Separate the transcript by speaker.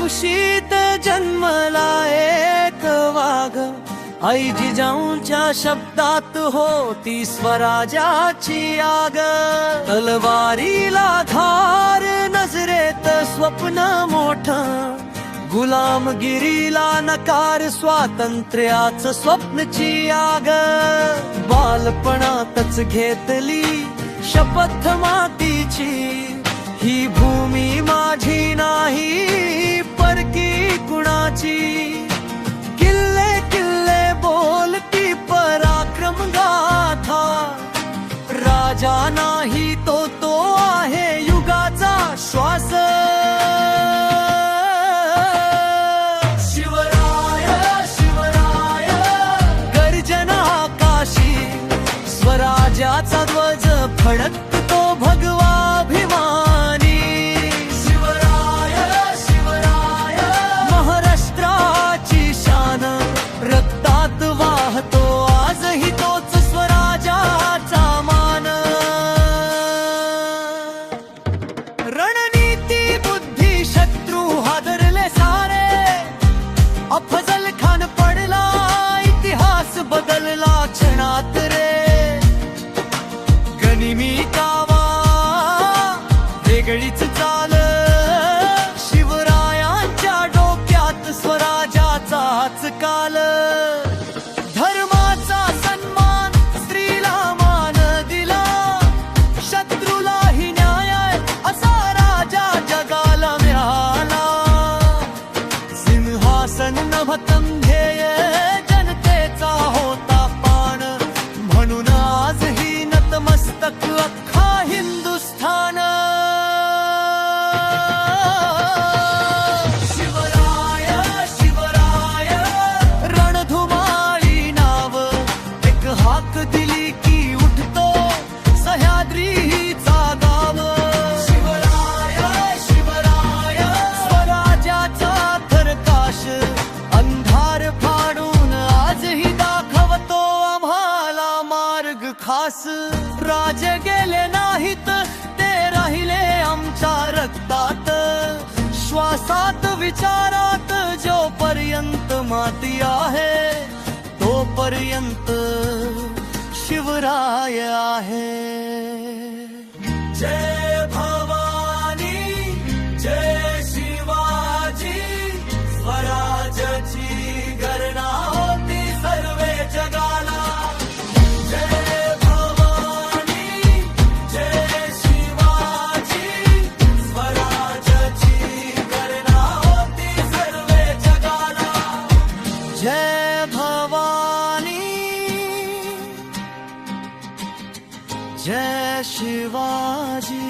Speaker 1: कुशीत जन्मला एक वाघ, आई जिजाऊंच्या शब्दात होती स्वराज्याची आग. तलवारीला धार, नजरेत स्वप्न मोठं, गुलामगिरीला नकार, स्वातंत्र्याचं स्वप्नची आग. बालपणातच घेतली शपथ मातीची, ही भूमी माझी नाही परकी कुणाची. किल्ले किल्ले बोलती पराक्रम गाथा, राजा नाही तो आहे युगाचा श्वास. शिवराय शिवराय गर्जना आकाशी, स्वराज्याचा ध्वज फडकतो भगवाभिमानी. शिवराय शिवराय महाराष्ट्राची शान, रक्तात वाहतो आजही तोच स्वराज्याचा मान. रणनीती बुद्धी शत्रू हादरले सारे, अफजल खान पडला इतिहास बदलला क्षणात रे. गनिमी कावा वेगळीच चाल, शिवरायांच्या डोक्यात स्वराज्याचाच काल. धर्माचा सन्मान, स्त्रीला मान दिला, शत्रूलाही न्याय असा राजा जगाला मिळाला. सिंहासन नभतं ध्येय, जनतेचा होता पाण, म्हणून आजही नतमस्तक अख्खा हिंदुस्थान. शिवराय शिवराय रणधुमाळी नाव, एक हाक दिली की उठतो सह्याद्रीचा गाव. शिवराय शिवराय स्वराज्याचा थरकाश, अंधार फाडून आजही दाखवतो आम्हाला मार्ग खास. राजे गेले नाहीत, ते राहिले आमच्या रक्तात, श्वासात विचारात. जोपर्यंत माती आहे तोपर्यंत शिवराय आहे. जय भवानी जय शिवाजी, स्वराज्याची गणना होती सर्वे जगाला. जय भवानी जय शिवाजी, स्वराज्याची गणना होती सर्वे जगाला. जय भवानी जय शिवाजी.